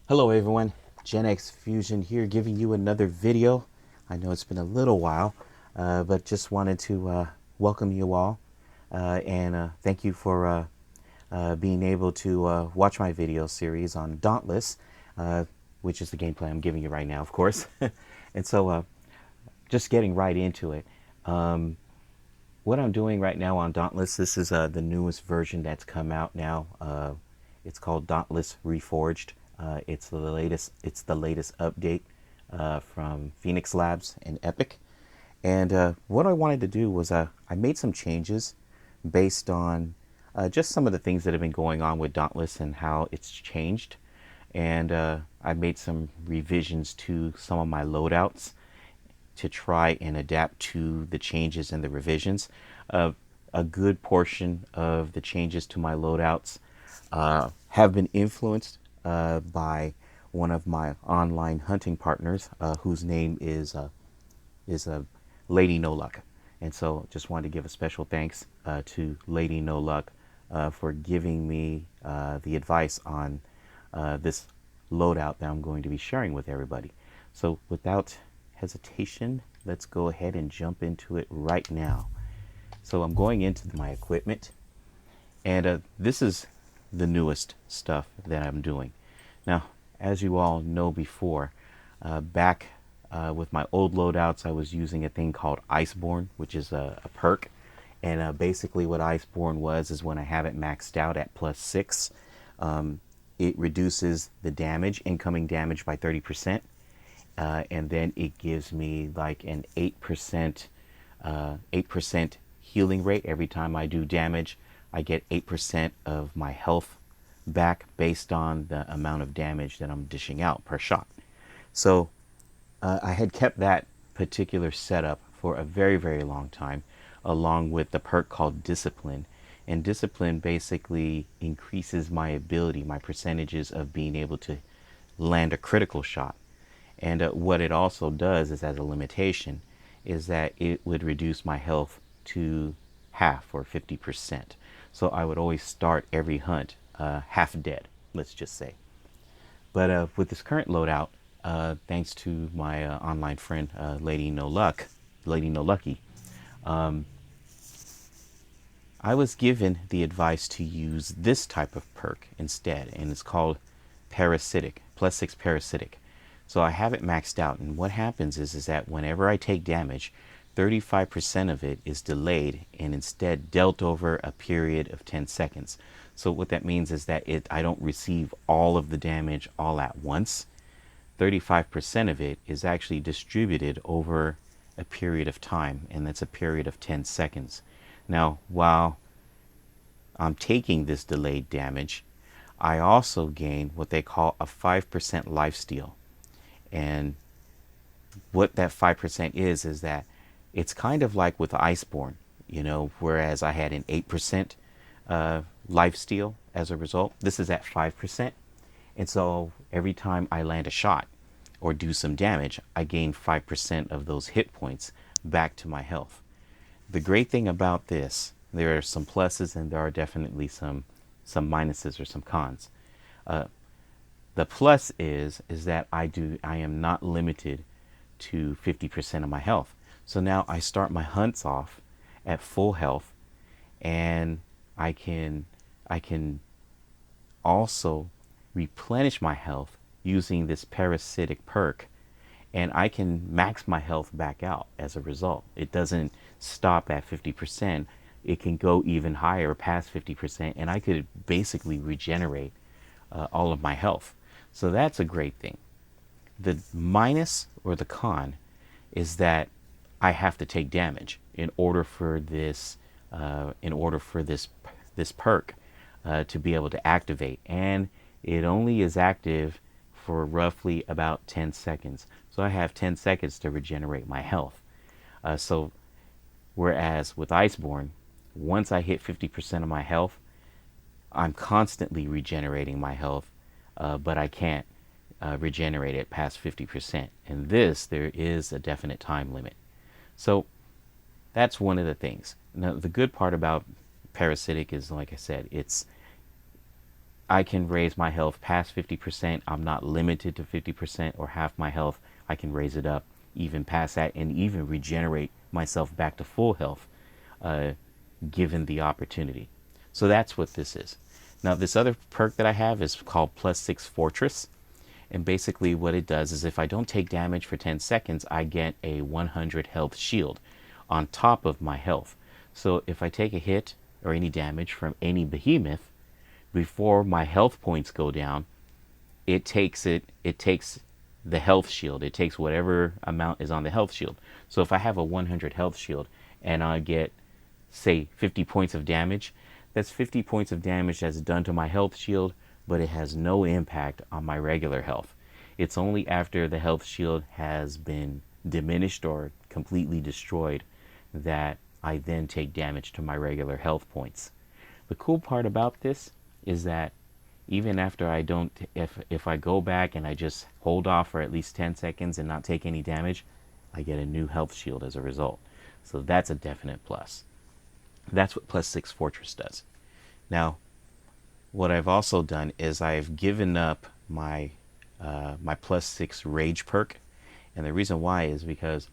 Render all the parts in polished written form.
Hello everyone, Gen X Fusion here giving you another video. I know it's been a little while, but just wanted to welcome you all and thank you for being able to watch my video series on Dauntless, which is the gameplay I'm giving you right now, of course. And so just getting right into it. What I'm doing right now on Dauntless, this is the newest version that's come out now. It's called Dauntless Reforged. It's the latest. It's the latest update from Phoenix Labs and Epic. And what I wanted to do was I made some changes based on just some of the things that have been going on with Dauntless and how it's changed. And I made some revisions to some of my loadouts to try and adapt to the changes and the revisions. A good portion of the changes to my loadouts have been influenced by one of my online hunting partners, whose name is LadyNotLucky. And so just wanted to give a special thanks to LadyNotLucky for giving me the advice on this loadout that I'm going to be sharing with everybody. So without hesitation, let's go ahead and jump into it right now. So I'm going into my equipment, and this is the newest stuff that I'm doing. Now, as you all know before, back with my old loadouts, I was using a thing called Iceborne, which is a perk. And basically what Iceborne was is when I have it maxed out at +6, it reduces the damage, incoming damage, by 30%. And then it gives me like an 8% healing rate. Every time I do damage, I get 8% of my health back based on the amount of damage that I'm dishing out per shot. So I had kept that particular setup for a very, very long time, along with the perk called Discipline. And Discipline basically increases my ability, my percentages of being able to land a critical shot. And what it also does is, as a limitation, is that it would reduce my health to half, or 50%. So I would always start every hunt half dead, let's just say. But with this current loadout, thanks to my online friend LadyNotLucky, I was given the advice to use this type of perk instead, and it's called Parasitic, +6 Parasitic. So I have it maxed out, and what happens is that whenever I take damage, 35% of it is delayed and instead dealt over a period of 10 seconds. So what that means is that I don't receive all of the damage all at once. 35% of it is actually distributed over a period of time, and that's a period of 10 seconds. Now, while I'm taking this delayed damage, I also gain what they call a 5% lifesteal. And what that 5% is that it's kind of like with Iceborne, whereas I had an 8% lifesteal as a result. This is at 5%. And so every time I land a shot or do some damage, I gain 5% of those hit points back to my health. The great thing about this, there are some pluses and there are definitely some minuses or some cons. The plus is that I am not limited to 50% of my health. So now I start my hunts off at full health, and I can also replenish my health using this parasitic perk, and I can max my health back out as a result. It doesn't stop at 50%. It can go even higher, past 50%, and I could basically regenerate all of my health. So that's a great thing. The minus, or the con, is that I have to take damage in order for this this perk to be able to activate, and it only is active for roughly about 10 seconds. So I have 10 seconds to regenerate my health. So whereas with Iceborne, once I hit 50% of my health, I'm constantly regenerating my health, but I can't regenerate it past 50%. And this, there is a definite time limit. So that's one of the things. Now, the good part about Parasitic is, like I said, I can raise my health past 50%. I'm not limited to 50% or half my health. I can raise it up even past that and even regenerate myself back to full health, given the opportunity. So that's what this is. Now, this other perk that I have is called +6 Fortress. And basically what it does is if I don't take damage for 10 seconds, I get a 100 health shield on top of my health. So if I take a hit or any damage from any behemoth, before my health points go down, it takes the health shield. It takes whatever amount is on the health shield. So if I have a 100 health shield and I get, say, 50 points of damage, that's 50 points of damage that's done to my health shield, but it has no impact on my regular health. It's only after the health shield has been diminished or completely destroyed that I then take damage to my regular health points. The cool part about this is that even after I don't, if I go back and I just hold off for at least 10 seconds and not take any damage, I get a new health shield as a result. So that's a definite plus. That's what +6 Fortress does. Now, what I've also done is I've given up my my +6 Rage perk, and the reason why is because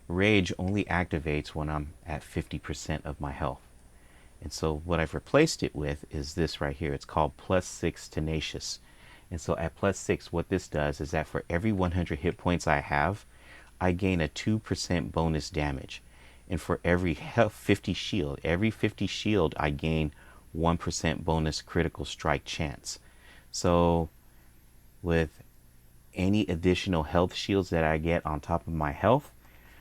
Rage only activates when I'm at 50% of my health. And so what I've replaced it with is this right here. It's called +6 Tenacious. And so at +6, what this does is that for every 100 hit points I have, I gain a 2% bonus damage. And for every 50 shield, I gain 1% bonus critical strike chance. So with any additional health shields that I get on top of my health,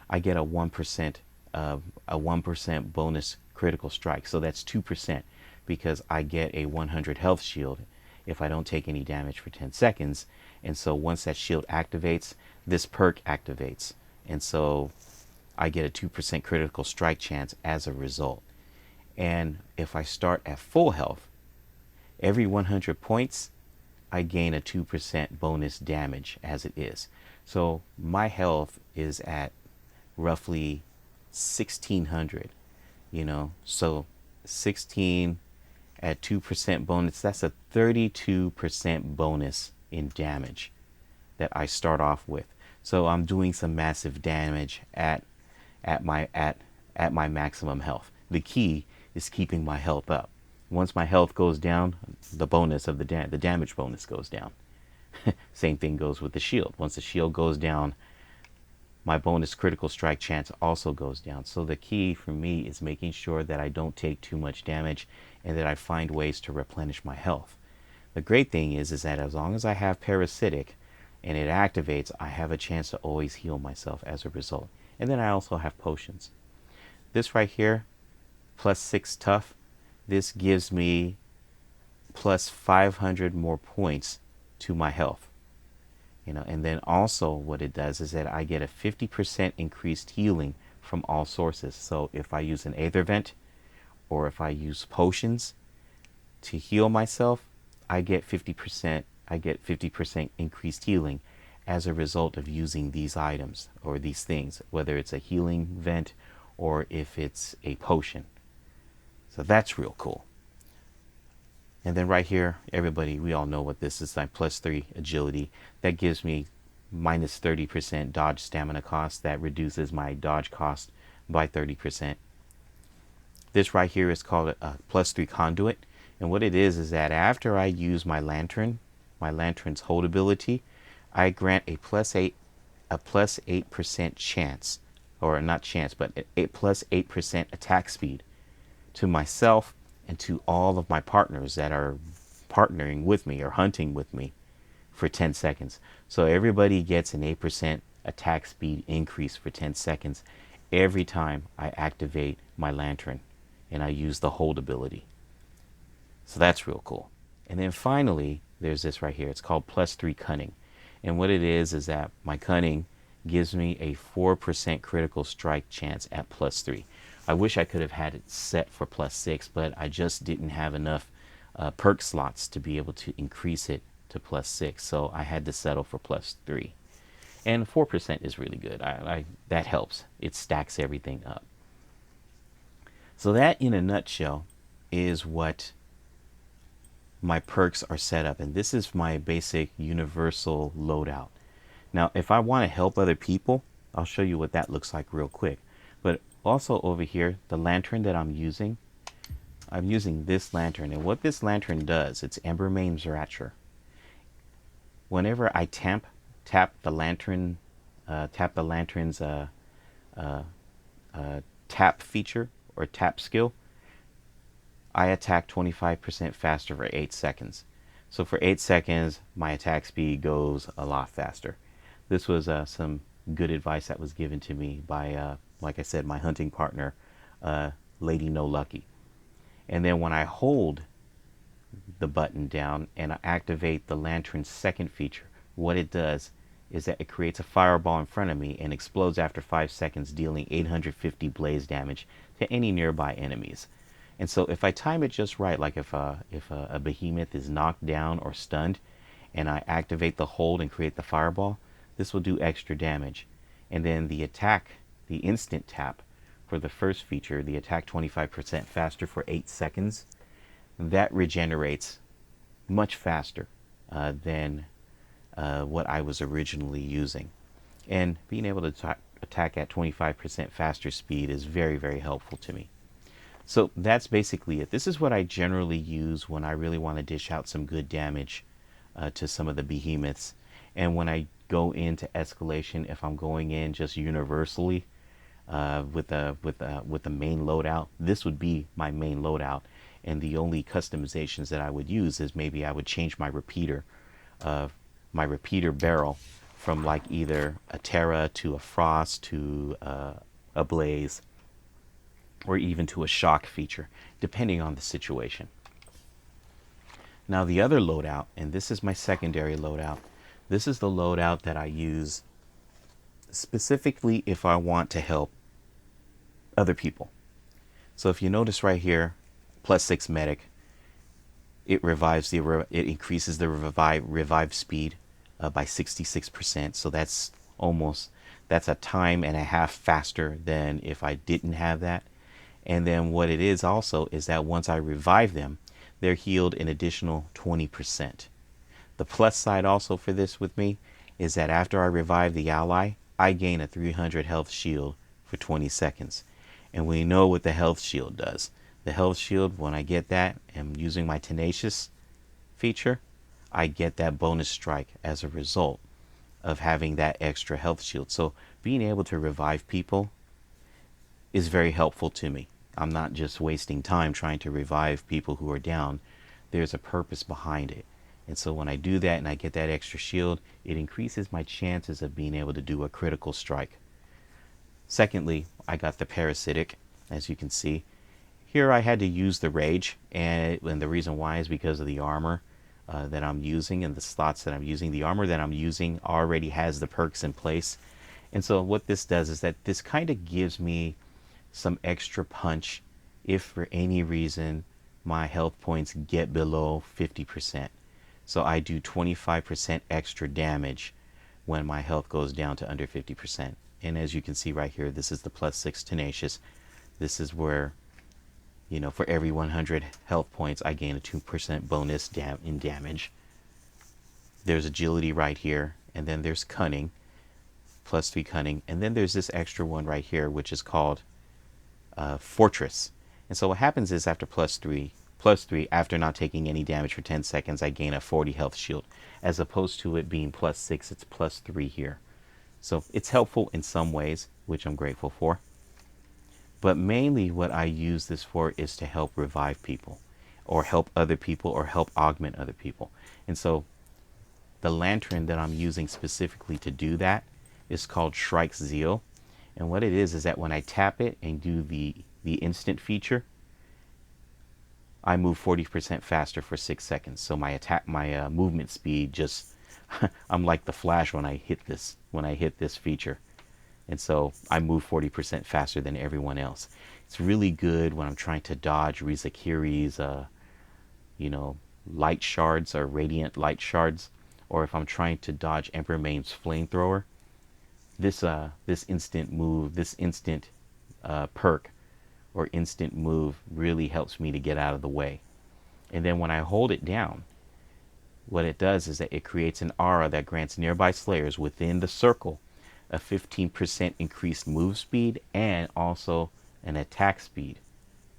I get a 1% bonus critical strike. So that's 2% because I get a 100 health shield if I don't take any damage for 10 seconds. And so once that shield activates, this perk activates. And so I get a 2% critical strike chance as a result. And if I start at full health, every 100 points, I gain a 2% bonus damage as it is. So my health is at roughly 1600, so 16 at 2% bonus, that's a 32% bonus in damage that I start off with. So I'm doing some massive damage at my maximum health. The key is keeping my health up. Once my health goes down, the bonus of the damage bonus goes down. Same thing goes with the shield. Once the shield goes down, my bonus critical strike chance also goes down. So the key for me is making sure that I don't take too much damage and that I find ways to replenish my health. The great thing is that as long as I have Parasitic and it activates, I have a chance to always heal myself as a result. And then I also have potions. This right here, +6 Tough, this gives me +500 more points to my health. And then also what it does is that I get a 50% increased healing from all sources. So if I use an Aether Vent or if I use potions to heal myself, I get 50% increased healing as a result of using these items or these things, whether it's a healing vent or if it's a potion. So that's real cool. And then right here, everybody, we all know what this is. Like +3 agility. That gives me minus 30% dodge stamina cost. That reduces my dodge cost by 30%. This right here is called a +3 conduit. And what it is that after I use my lantern's hold ability, I grant a +8% chance, or not chance, but a +8% attack speed to myself and to all of my partners that are partnering with me or hunting with me for 10 seconds. So everybody gets an 8% attack speed increase for 10 seconds every time I activate my lantern and I use the hold ability. So that's real cool. And then finally, there's this right here. It's called +3 Cunning. And what it is that my Cunning gives me a 4% critical strike chance at +3. I wish I could have had it set for +6, but I just didn't have enough perk slots to be able to increase it to +6. So I had to settle for +3. And 4% is really good. That helps. It stacks everything up. So that, in a nutshell, is what my perks are set up, and this is my basic universal loadout. Now, if I want to help other people, I'll show you what that looks like real quick. But also over here, the lantern that I'm using this lantern, and what this lantern does, it's Embermane's Ratcher. Whenever I tap the lantern, tap the lantern's tap feature or tap skill, I attack 25% faster for 8 seconds. So for 8 seconds, my attack speed goes a lot faster. This was some good advice that was given to me by, like I said, my hunting partner, LadyNotLucky. And then when I hold the button down and I activate the lantern's second feature, what it does is that it creates a fireball in front of me and explodes after 5 seconds, dealing 850 blaze damage to any nearby enemies. And so if I time it just right, like if a behemoth is knocked down or stunned, and I activate the hold and create the fireball, this will do extra damage. And then the attack, the instant tap for the first feature, the attack 25% faster for 8 seconds, that regenerates much faster than what I was originally using. And being able to attack at 25% faster speed is very, very helpful to me. So that's basically it. This is what I generally use when I really want to dish out some good damage to some of the behemoths. And when I go into escalation, if I'm going in just universally with the main loadout, this would be my main loadout. And the only customizations that I would use is maybe I would change my repeater barrel from like either a Terra to a Frost to a Blaze, or even to a shock feature, depending on the situation. Now the other loadout, and this is my secondary loadout, this is the loadout that I use specifically if I want to help other people. So if you notice right here, +6 medic, it increases the revive speed by 66%. So that's a time and a half faster than if I didn't have that. And then what it is also is that once I revive them, they're healed an additional 20%. The plus side also for this with me is that after I revive the ally, I gain a 300 health shield for 20 seconds. And we know what the health shield does. The health shield, when I get that, and using my Tenacious feature, I get that bonus strike as a result of having that extra health shield. So being able to revive people is very helpful to me. I'm not just wasting time trying to revive people who are down. There's a purpose behind it. And so when I do that and I get that extra shield, it increases my chances of being able to do a critical strike. Secondly, I got the Parasitic, as you can see. Here I had to use the Rage, and the reason why is because of the armor that I'm using and the slots that I'm using. The armor that I'm using already has the perks in place. And so what this does is that this kind of gives me some extra punch if for any reason my health points get below 50%. So I do 25% extra damage when my health goes down to under 50%. And as you can see right here, this is the +6 Tenacious. This is where, you know, for every 100 health points, I gain a 2% bonus in damage. There's Agility right here, and then there's Cunning, +3 Cunning, and then there's this extra one right here, which is called Fortress. And so what happens is after +3, after not taking any damage for 10 seconds, I gain a 40 health shield, as opposed to it being +6, it's +3 here. So it's helpful in some ways, which I'm grateful for. But mainly what I use this for is to help revive people, or help other people, or help augment other people. And so the lantern that I'm using specifically to do that is called Shrike's Zeal. And what it is that when I tap it and do the instant feature, I move 40% faster for 6 seconds. So my movement speed just, I'm like the Flash when I hit this feature. And so I move 40% faster than everyone else. It's really good when I'm trying to dodge Rizakiri's, light shards or radiant light shards, or if I'm trying to dodge Embermane's flamethrower. This instant perk or instant move really helps me to get out of the way. And then when I hold it down, what it does is that it creates an aura that grants nearby slayers within the circle a 15% increased move speed and also an attack speed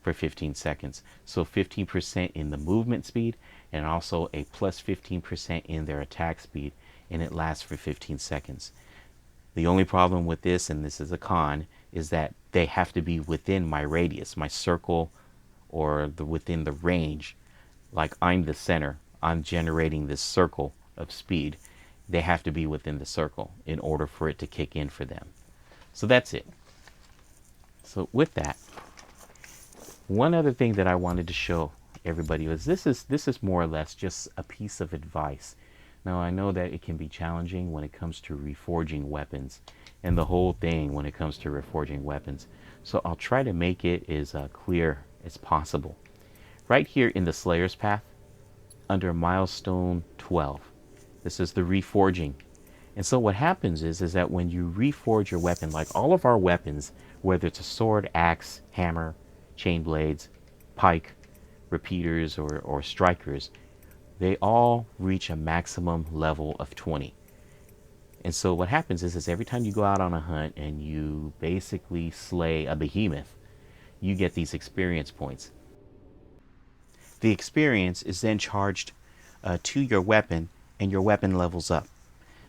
for 15 seconds. So 15% in the movement speed and also a plus 15% in their attack speed, and it lasts for 15 seconds. The only problem with this, and this is a con, is that they have to be within my radius, my circle, or within the range. Like I'm the center, I'm generating this circle of speed. They have to be within the circle in order for it to kick in for them. So that's it. So with that, one other thing that I wanted to show everybody was this is more or less just a piece of advice. Now I know that it can be challenging when it comes to reforging weapons and the whole thing when it comes to reforging weapons. So I'll try to make it as clear as possible. Right here in the Slayer's Path, under milestone 12, this is the reforging. And so what happens is that when you reforge your weapon, like all of our weapons, whether it's a sword, axe, hammer, chain blades, pike, repeaters, or strikers, they all reach a maximum level of 20. And so what happens is every time you go out on a hunt and you basically slay a behemoth, you get these experience points. The experience is then charged to your weapon, and your weapon levels up.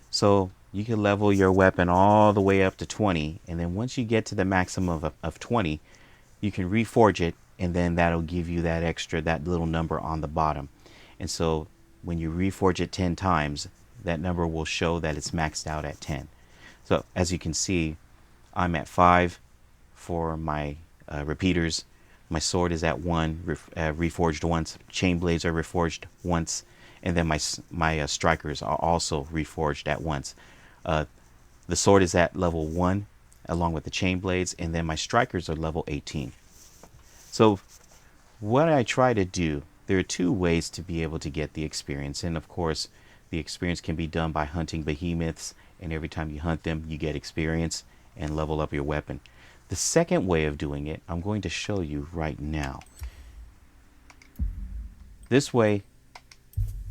So you can level your weapon all the way up to 20, and then once you get to the maximum of 20, you can reforge it, and then that'll give you that extra, that little number on the bottom. And so when you reforge it 10 times, that number will show that it's maxed out at 10. So as you can see, I'm at 5 for my repeaters. My sword is at 1, reforged once. Chain blades are reforged once. And then my strikers are also reforged at once. The sword is at level 1 along with the chain blades, and then my strikers are level 18. So what I try to do, there are two ways to be able to get the experience. And of course, the experience can be done by hunting behemoths, and every time you hunt them, you get experience and level up your weapon. The second way of doing it, I'm going to show you right now. This way,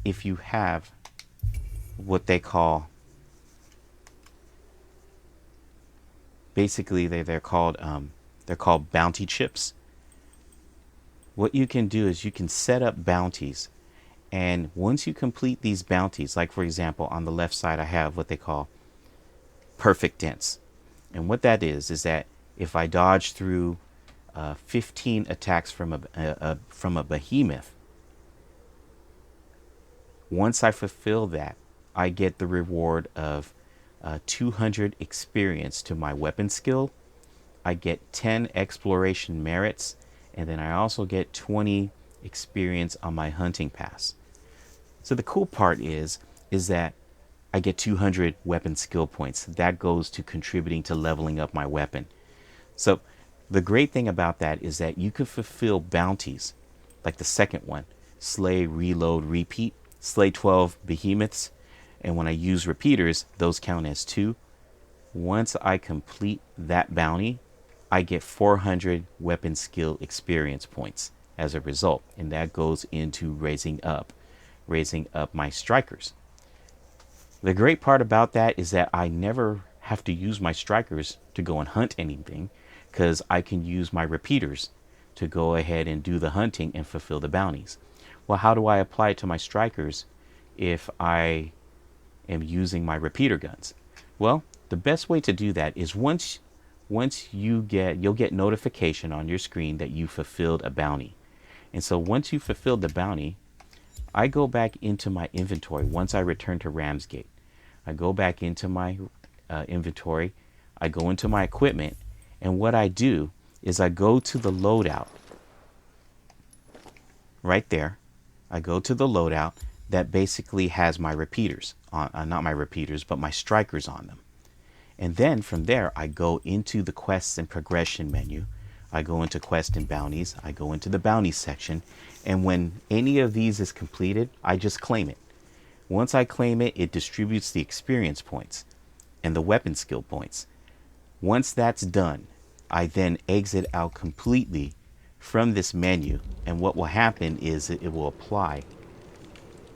if you have what they call, basically they're called bounty chips. What you can do is you can set up bounties, and once you complete these bounties, like for example on the left side I have what they call perfect dents, and what that is that if I dodge through 15 attacks from a behemoth, once I fulfill that, I get the reward of 200 experience to my weapon skill. I get 10 exploration merits, and then I also get 20 experience on my hunting pass. So the cool part is that I get 200 weapon skill points. That goes to contributing to leveling up my weapon. So the great thing about that is that you could fulfill bounties, like the second one, slay, reload, repeat, slay 12 behemoths, and when I use repeaters, those count as 2. Once I complete that bounty, I get 400 weapon skill experience points as a result, and that goes into raising up my strikers. The great part about that is that I never have to use my strikers to go and hunt anything, because I can use my repeaters to go ahead and do the hunting and fulfill the bounties. Well, how do I apply it to my strikers if I am using my repeater guns? Well, the best way to do that is once you'll get notification on your screen that you fulfilled a bounty. And so once you fulfilled the bounty, I go back into my inventory. Once I return to Ramsgate, I go back into my inventory, I go into my equipment, and what I do is I go to the loadout. Right there, I go to the loadout that basically has my repeaters, not my repeaters, but my strikers on them. And then from there, I go into the quests and progression menu. I go into quest and bounties. I go into the bounties section. And when any of these is completed, I just claim it. Once I claim it, it distributes the experience points and the weapon skill points. Once that's done, I then exit out completely from this menu. And what will happen is it will apply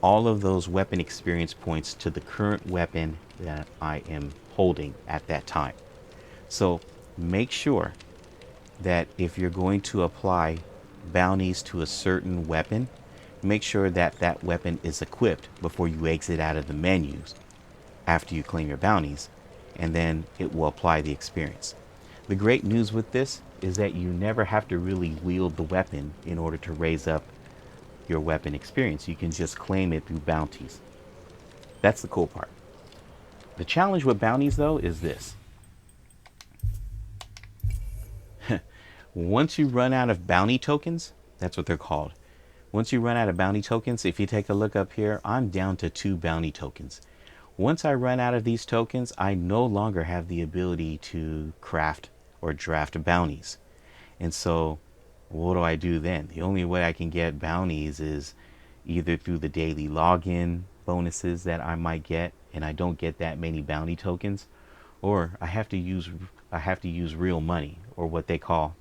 all of those weapon experience points to the current weapon that I am holding at that time. So make sure that if you're going to apply bounties to a certain weapon, make sure that that weapon is equipped before you exit out of the menus after you claim your bounties, and then it will apply the experience. The great news with this is that you never have to really wield the weapon in order to raise up your weapon experience. You can just claim it through bounties. That's the cool part. The challenge with bounties, though, is this. Once you run out of bounty tokens, that's what they're called. Once you run out of bounty tokens, if you take a look up here, I'm down to 2 bounty tokens. Once I run out of these tokens, I no longer have the ability to craft or draft bounties. And so what do I do then? The only way I can get bounties is either through the daily login bonuses that I might get, and I don't get that many bounty tokens, or I have to use real money, or what they call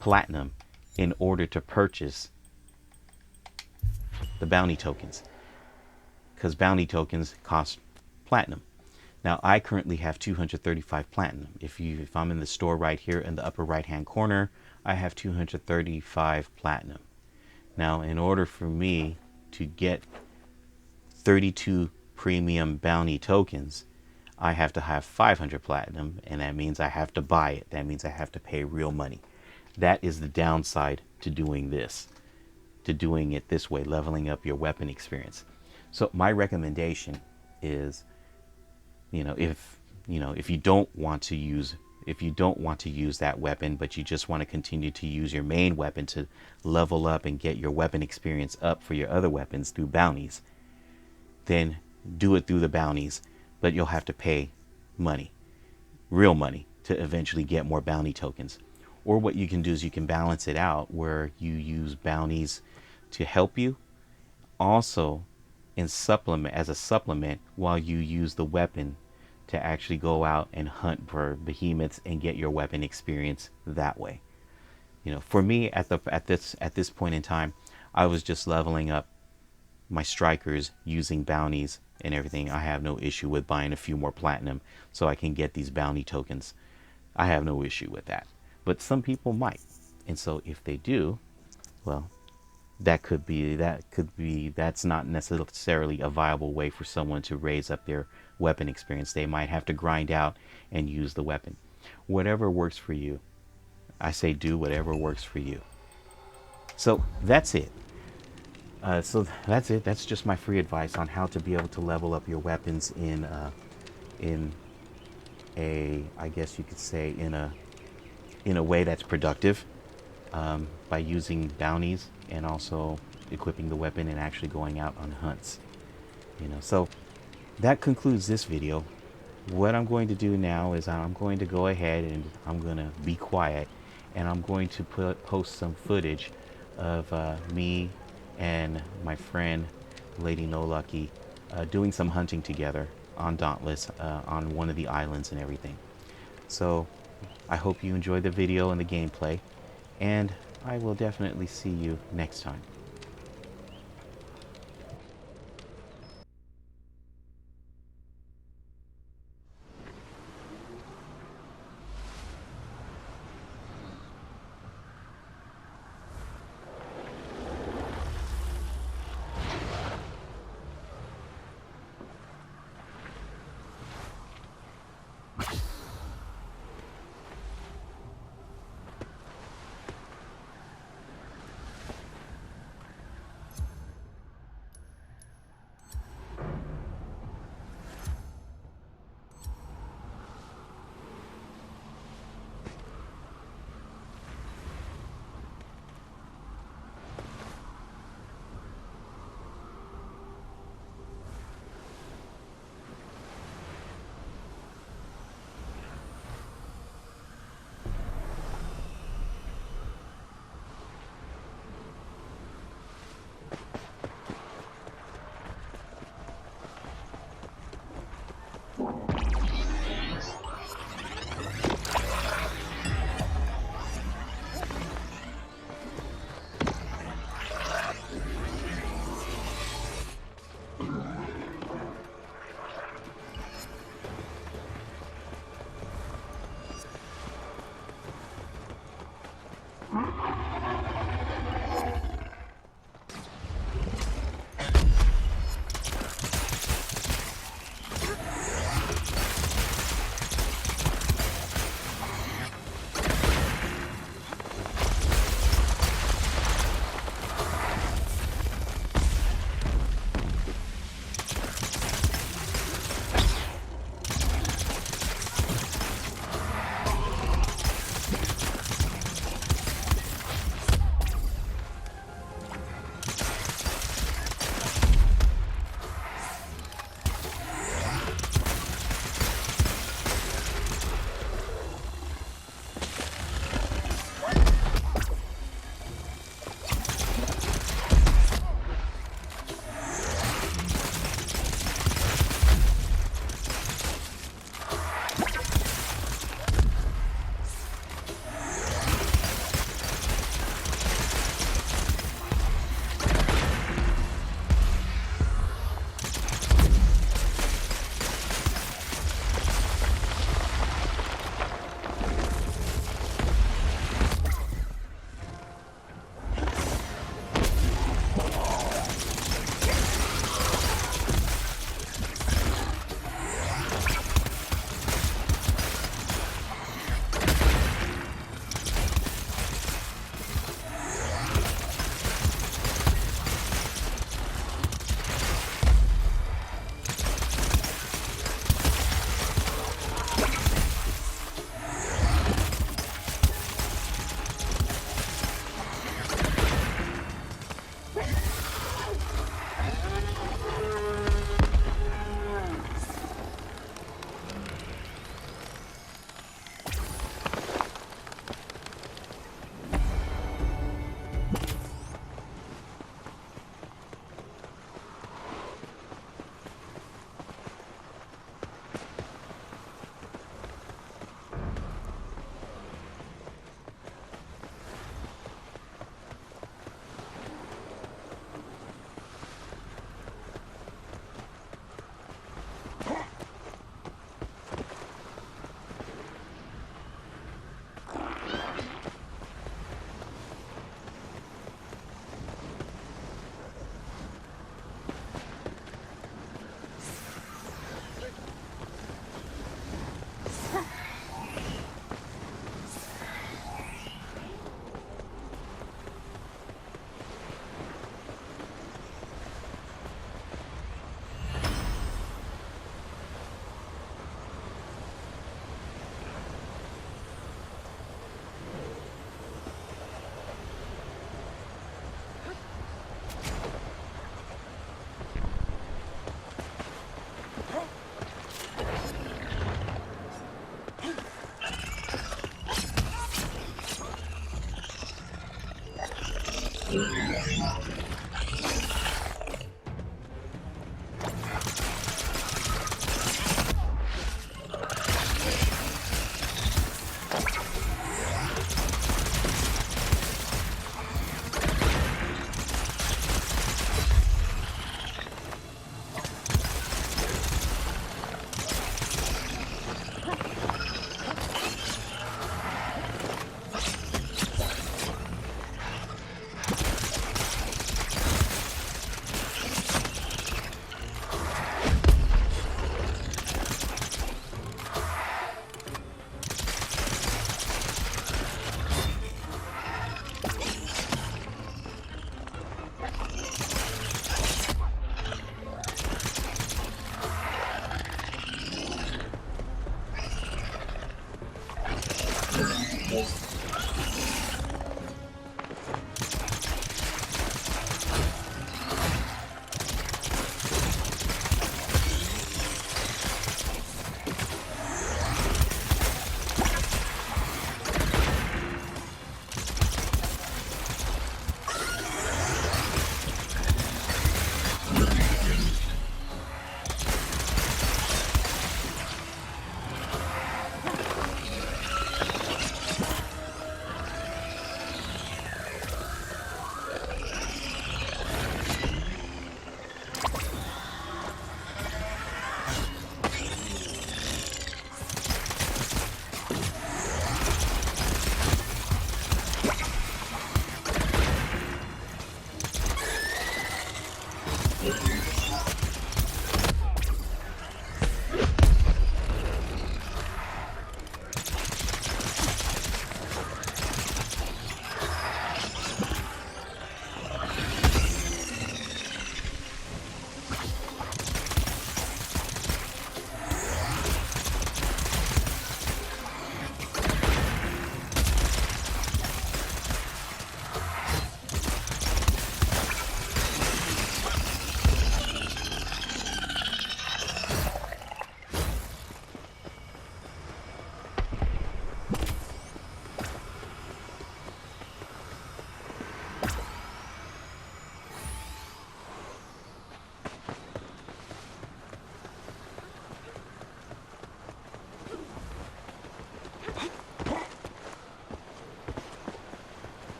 platinum, in order to purchase the bounty tokens, because bounty tokens cost platinum. Now I currently have 235 platinum. If I'm in the store right here in the upper right hand corner, I have 235 platinum. Now in order for me to get 32 premium bounty tokens, I have to have 500 platinum, and that means I have to buy it. That means I have to pay real money. That is the downside to doing this, to doing it this way, leveling up your weapon experience. So my recommendation is, if you don't want to use that weapon, but you just want to continue to use your main weapon to level up and get your weapon experience up for your other weapons through bounties, then do it through the bounties, but you'll have to pay money, real money, to eventually get more bounty tokens. Or what you can do is you can balance it out where you use bounties to help you, also as a supplement while you use the weapon to actually go out and hunt for behemoths and get your weapon experience that way. For me at this point in time, I was just leveling up my strikers using bounties and everything. I have no issue with buying a few more platinum so I can get these bounty tokens. I have no issue with that. But some people might. And so if they do, well, that's not necessarily a viable way for someone to raise up their weapon experience. They might have to grind out and use the weapon. Whatever works for you. I say do whatever works for you. So that's it. That's just my free advice on how to be able to level up your weapons in a, I guess you could say, in a way that's productive, by using bounties and also equipping the weapon and actually going out on hunts. So that concludes this video. What I'm going to do now is I'm going to go ahead and I'm going to be quiet, and I'm going to post some footage of me and my friend LadyNotLucky doing some hunting together on Dauntless, on one of the islands and everything. So I hope you enjoy the video and the gameplay, and I will definitely see you next time.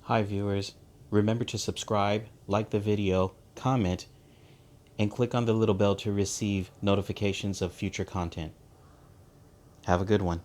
Hi viewers, remember to subscribe, like the video, comment, and click on the little bell to receive notifications of future content. Have a good one.